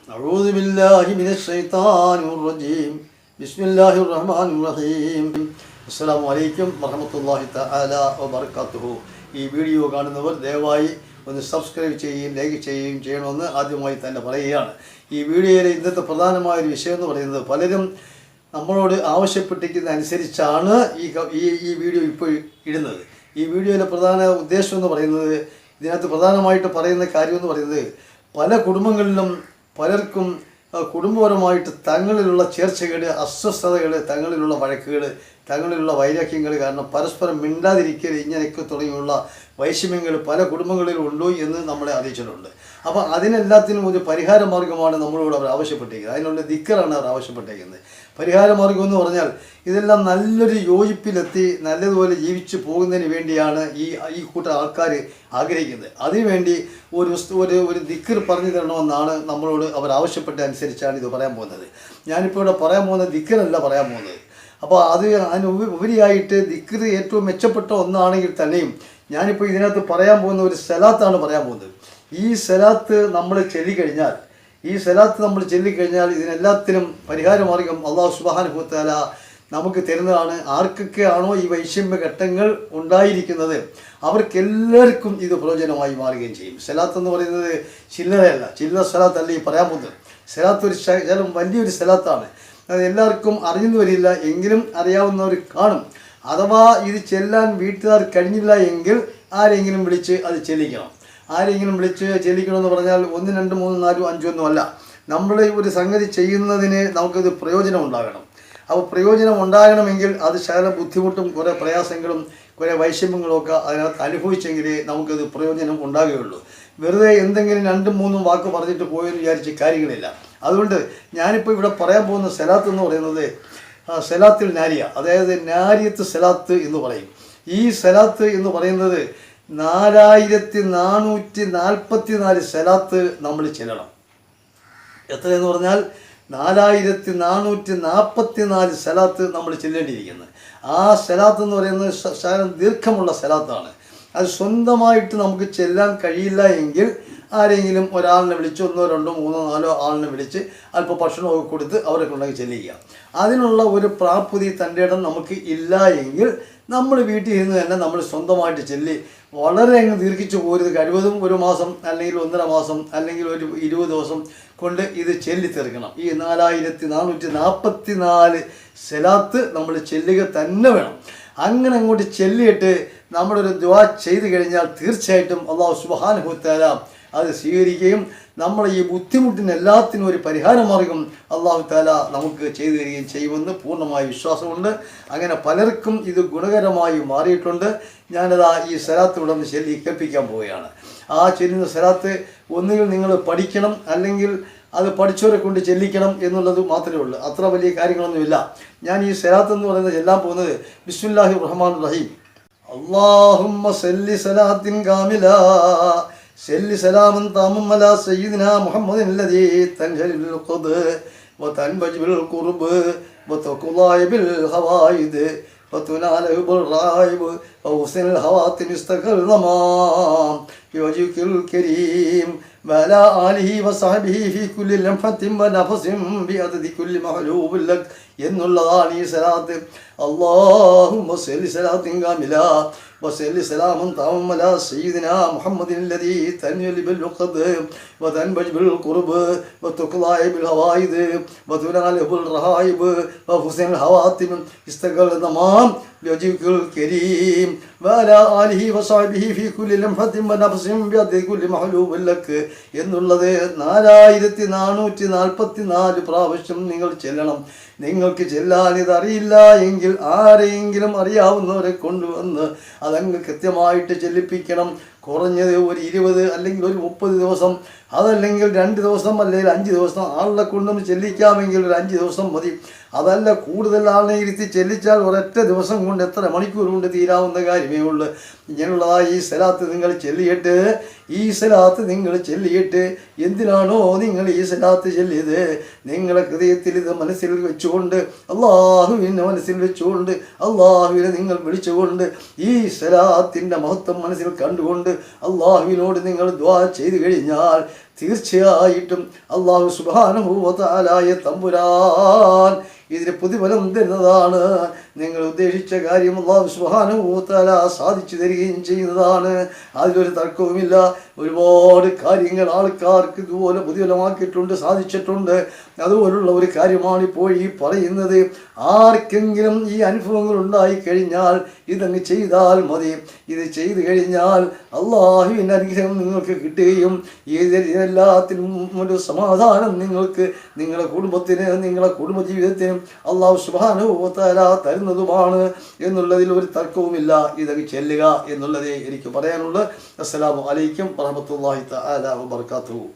أعوذ بالله من الشيطان الرجيم بسم الله الرحمن الرحيم السلام عليكم ورحمة الله تعالى وبركاته. ഈ വീഡിയോ കാണുന്നവർ ദയവായി ഒന്ന് സബ്സ്ക്രൈബ് ചെയ്യുകയും ലൈക്ക് ചെയ്യുകയും ചെയ്യണമെന്ന് ആദ്യമായി തന്നെ പറയുകയാണ്. ഈ വീഡിയോയിലെ ഇന്നത്തെ പ്രധാനമായ ഒരു വിഷയം എന്ന് പറയുന്നത്, പലരും നമ്മളോട് ആവശ്യപ്പെട്ടിരിക്കുന്ന അനുസരിച്ചാണ് ഈ വീഡിയോ ഇപ്പോൾ ഇടുന്നത്. ഈ വീഡിയോയിലെ പ്രധാന ഉദ്ദേശം എന്ന് പറയുന്നത്, ഇതിനകത്ത് പ്രധാനമായിട്ട് പറയുന്ന കാര്യം എന്ന് പറയുന്നത്, പല കുടുംബങ്ങളിലും പലർക്കും കുടുംബപരമായിട്ട് തങ്ങളിലുള്ള ചേർച്ചകൾ, അസ്വസ്ഥതകൾ, തങ്ങളിലുള്ള വഴക്കുകൾ, തങ്ങളിലുള്ള വൈരാഗ്യങ്ങൾ കാരണം പരസ്പരം മിണ്ടാതിരിക്കൽ, ഇങ്ങനെയൊക്കെ തുടങ്ങിയുള്ള വൈഷമ്യങ്ങൾ പല കുടുംബങ്ങളിലും ഉണ്ടോ എന്ന് നമ്മളെ അറിയിച്ചിട്ടുണ്ട്. അപ്പോൾ അതിനെല്ലാത്തിനും ഒരു പരിഹാര മാർഗ്ഗമാണ് നമ്മളോട് അവർ ആവശ്യപ്പെട്ടിരിക്കുന്നത്. അതിനുള്ള ദിക്കറാണ് അവർ ആവശ്യപ്പെട്ടിരിക്കുന്നത്. പരിഹാര മാർഗ്ഗം എന്ന് പറഞ്ഞാൽ ഇതെല്ലാം നല്ലൊരു യോജിപ്പിലെത്തി നല്ലതുപോലെ ജീവിച്ചു പോകുന്നതിന് വേണ്ടിയാണ് ഈ കൂട്ടം ആൾക്കാർ ആഗ്രഹിക്കുന്നത്. അതിനുവേണ്ടി ഒരു ദിക്കർ പറഞ്ഞു തരണമെന്നാണ് നമ്മളോട് അവർ ആവശ്യപ്പെട്ട അനുസരിച്ചാണ് ഇത് പറയാൻ പോകുന്നത്. ഞാനിപ്പോൾ ഇവിടെ പറയാൻ പോകുന്നത് ദിക്കറല്ല പറയാൻ പോകുന്നത്. അപ്പോൾ അതിന് ഉപരിയായിട്ട് ദിക്കർ ഏറ്റവും മെച്ചപ്പെട്ട ഒന്നാണെങ്കിൽ തന്നെയും ഞാനിപ്പോൾ ഇതിനകത്ത് പറയാൻ പോകുന്ന ഒരു സലാത്താണ് പറയാൻ പോകുന്നത്. ഈ സലാത്ത് നമ്മൾ ചൊല്ലിക്കഴിഞ്ഞാൽ ഇതിനെല്ലാത്തിനും പരിഹാരമാർഗം അള്ളാഹു സുബ്ഹാനഹു വ തആല നമുക്ക് തരുന്നതാണ്. ആർക്കൊക്കെ ആണോ ഈ വൈഷമ്യ ഘട്ടങ്ങൾ ഉണ്ടായിരിക്കുന്നത് അവർക്കെല്ലാവർക്കും ഇത് പ്രയോജനമായി മാറുകയും ചെയ്യും. സലാത്ത് എന്ന് പറയുന്നത് ചില്ലറ സലാത്തല്ല ഈ പറയാൻ പോകുന്നത്. സലാത്ത് വലിയൊരു സലാത്താണ്. അത് എല്ലാവർക്കും അറിഞ്ഞെന്ന് വരില്ല, എങ്കിലും അറിയാവുന്നവർ കാണും. അഥവാ ഇത് ചെല്ലാൻ വീട്ടുകാർ കഴിഞ്ഞില്ല എങ്കിൽ ആരെങ്കിലും വിളിച്ച് അത് ചെല്ലിക്കണം. ചെല്ലിക്കണമെന്ന് പറഞ്ഞാൽ 1, 2, 3, 4, 5 ഒന്നുമല്ല. നമ്മൾ ഒരു സംഗതി ചെയ്യുന്നതിന് നമുക്കത് പ്രയോജനം ഉണ്ടാകണം. അപ്പോൾ പ്രയോജനം ഉണ്ടാകണമെങ്കിൽ അത് ശകലം ബുദ്ധിമുട്ടും കുറേ പ്രയാസങ്ങളും കുറേ വൈഷമ്യങ്ങളൊക്കെ അതിനകത്ത് അനുഭവിച്ചെങ്കിലേ നമുക്കത് പ്രയോജനം ഉണ്ടാകുകയുള്ളൂ. വെറുതെ എന്തെങ്കിലും 2, 3 വാക്ക് പറഞ്ഞിട്ട് പോയെന്ന് വിചാരിച്ച് കാര്യങ്ങളില്ല. അതുകൊണ്ട് ഞാനിപ്പോൾ ഇവിടെ പറയാൻ പോകുന്ന സലാത്ത് എന്ന് പറയുന്നത് സലാത്തുൽ നാരിയ, അതായത് നാരിയത്ത് സലാത്ത് എന്ന് പറയും. ഈ സലാത്ത് എന്ന് പറയുന്നത് 4444 സലാത്ത് നമ്മൾ ചെല്ലണം. എത്രയെന്ന് പറഞ്ഞാൽ 4444 സലാത്ത് നമ്മൾ ചെല്ലേണ്ടിയിരിക്കുന്നത്. ആ സലാത്ത് എന്ന് പറയുന്നത് ശകലം ദീർഘമുള്ള സലാത്താണ്. അത് സ്വന്തമായിട്ട് നമുക്ക് ചെല്ലാൻ കഴിയില്ല എങ്കിൽ ആരെങ്കിലും ഒരാളിനെ വിളിച്ച് 1, 2, 3, 4 ആളിനെ വിളിച്ച് അല്പം ഭക്ഷണമൊക്കെ കൊടുത്ത് അവരെ കൊണ്ടൊക്കെ ചെല്ലുക. അതിനുള്ള ഒരു പ്രാപ്തി തൻ്റെ ഇടം നമുക്ക് ഇല്ല എങ്കിൽ നമ്മൾ വീട്ടിൽ ഇരുന്ന് തന്നെ നമ്മൾ സ്വന്തമായിട്ട് ചെല്ലി വളരെ അങ്ങ് ദീർഘിച്ചു പോരുത്. കഴിവതും 1 മാസം അല്ലെങ്കിൽ 1.5 മാസം അല്ലെങ്കിൽ ഒരു 20 ദിവസം കൊണ്ട് ഇത് ചെല്ലി തീർക്കണം. ഈ 4444 സലാത്ത് നമ്മൾ ചെല്ലുക തന്നെ വേണം. അങ്ങനെ അങ്ങോട്ട് ചെല്ലിയിട്ട് നമ്മളൊരു ദുആ ചെയ്ത് കഴിഞ്ഞാൽ തീർച്ചയായിട്ടും അല്ലാഹു സുബ്ഹാനഹു വ തആല അത് സ്വീകരിക്കുകയും നമ്മളെ ഈ ബുദ്ധിമുട്ടിന് എല്ലാത്തിനും ഒരു പരിഹാര മാർഗം അല്ലാഹു തആല നമുക്ക് ചെയ്തു തരികയും ചെയ്യുമെന്ന് പൂർണ്ണമായ വിശ്വാസമുണ്ട്. അങ്ങനെ പലർക്കും ഇത് ഗുണകരമായി മാറിയിട്ടുണ്ട്. ഞാനതാ ഈ സലാത്തിലൂടെ ഒന്ന് ചൊല്ലി കേൾപ്പിക്കാൻ പോവുകയാണ്. ആ ചെല്ലുന്ന സലാത്ത് ഒന്നുകിൽ നിങ്ങൾ പഠിക്കണം, അല്ലെങ്കിൽ അത് പഠിച്ചവരെ കൊണ്ട് ചെല്ലിക്കണം എന്നുള്ളത് മാത്രമേ ഉള്ളൂ. അത്ര വലിയ കാര്യങ്ങളൊന്നുമില്ല. ഞാൻ ഈ സലാത്ത് എന്ന് പറയുന്നത് ചെല്ലാൻ പോകുന്നത് ബിസ്മില്ലാഹിർ റഹ്മാനിർ റഹീം. അല്ലാഹുമ്മ സല്ലി സലാത്തിൻ കാമില സല്ലി സലാമൻ താമൻ അലാ സയ്യിദിനാ മുഹമ്മദിൻ അല്ലദീ തൻജലിൽ ഖുദ് വതൻബജിൽ ഖുർബ് വതഖുലായ ബിൽ ഹവായിദ് വതുനാലു ബിൽ റായിബ് വഹുസ്നിൽ ഹവാത്തിൻ ഇസ്തഖൽ സമാം ബിവജ്ഹിൽ കരീം وعلى آله وصحبه في كل لمحة ونفس بعدد كل محلوب لك എന്നുള്ളതാണ് ഈ സലാത്ത്. അല്ലാഹുമ്മ സല്ലി സലാത്തിൻ കാമില വസല്ലി സലാമൻ താമൻ അലാ സയ്യിദിനാ മുഹമ്മദിൻ അല്ലദീ തൻജലി ബിൽ ഖദ് വതൻബജ് ബിൽ ഖുർബ് വതുഖ്ലായ ബിൽ ഹവായിദ് വതുനാല ബിൽ റഹായിബ് വഹുസ്നിൽ ഹവാത്തിം ഇസ്തഖൽ തമാം ബിവജ്ഹിൽ കരീം വഅലാ ആലിഹി വസഹബിഹി ഫീ കുല്ലി ലംഹത്തിൻ വനഫസിൻ ബിഅദദി കുല്ലി മഹ്ലൂബിൻ ലക് എന്നുള്ളത് 4444 പ്രാവശ്യം നിങ്ങൾ ചെല്ലണം. നിങ്ങൾക്ക് ചെല്ലാൻ ഇതറിയില്ല എങ്കിൽ ആരെങ്കിലും അറിയാവുന്നവരെ കൊണ്ടുവന്ന് അതങ്ങ് കൃത്യമായിട്ട് ചെല്ലിപ്പിക്കണം. കുറഞ്ഞത് ഒരു 20 അല്ലെങ്കിൽ ഒരു 30 ദിവസം, അതല്ലെങ്കിൽ 2 ദിവസം അല്ലെങ്കിൽ 5 ദിവസം ആളെ കൊണ്ടൊന്ന് ചെല്ലിക്കാമെങ്കിൽ ഒരു 5 ദിവസം മതി. അതല്ല കൂടുതൽ ആളിനെ ഇരുത്തി ചെല്ലിച്ചാൽ ഒരൊറ്റ ദിവസം കൊണ്ട് എത്ര മണിക്കൂർ കൊണ്ട് തീരാവുന്ന കാര്യമേ ഉള്ളൂ. ഇങ്ങനെയുള്ളതായി ഈ സലാത്ത് നിങ്ങൾ ചെല്ലിയിട്ട് എന്തിനാണോ നിങ്ങൾ ഈ സലാത്ത് ചെല്ലിയത്, നിങ്ങളെ ഹൃദയത്തിൽ ഇത് മനസ്സിൽ വെച്ചുകൊണ്ട് അള്ളാഹുവിനെ മനസ്സിൽ വെച്ചുകൊണ്ട് അള്ളാഹുവിനെ നിങ്ങൾ വിളിച്ചുകൊണ്ട് ഈ സലാത്തിൻ്റെ മഹത്വം മനസ്സിൽ കണ്ടുകൊണ്ട് അള്ളാഹുവിനോട് നിങ്ങൾ ദുആ ചെയ്തു കഴിഞ്ഞാൽ തീർച്ചയായിട്ടും അല്ലാഹു സുബ്ഹാനഹു വ തആലയെ തമ്പുരാൻ ഇതിന് പ്രതിഫലം തരുന്നതാണ്. നിങ്ങൾ ഉദ്ദേശിച്ച കാര്യം അല്ലാഹു സുബ്ഹാനഹു വ തആല സാധിച്ചു തരികയും ചെയ്യുന്നതാണ്. അതിലൊരു തർക്കവുമില്ല. ഒരുപാട് കാര്യങ്ങൾ ആൾക്കാർക്ക് ഇതുപോലെ പ്രതിഫലമാക്കിയിട്ടുണ്ട്, സാധിച്ചിട്ടുണ്ട്. അതുപോലുള്ള ഒരു കാര്യമാണ് ഇപ്പോൾ ഈ പറയുന്നത്. ആർക്കെങ്കിലും ഈ അനുഭവങ്ങൾ ഉണ്ടായിക്കഴിഞ്ഞാൽ ഇതങ്ങ് ചെയ്താൽ മതി. ഇത് ചെയ്തു കഴിഞ്ഞാൽ അള്ളാഹുവിൻ്റെ അനുഗ്രഹം നിങ്ങൾക്ക് കിട്ടുകയും എല്ലാത്തിനും ഒരു സമാധാനം നിങ്ങൾക്ക്, നിങ്ങളുടെ കുടുംബത്തിന്, നിങ്ങളുടെ കുടുംബജീവിതത്തിനും അള്ളാഹു സുബ്ഹാനഹു വ തആല തരുന്നതുമാണ് എന്നുള്ളതിൽ ഒരു തർക്കവുമില്ല. ഇതൊക്കെ ചെല്ലുക എന്നുള്ളതേ എനിക്ക് പറയാനുള്ളൂ. അസ്സലാമു അലൈക്കും വറഹ്മത്തുള്ളാഹി തആല വബറകാതുഹു.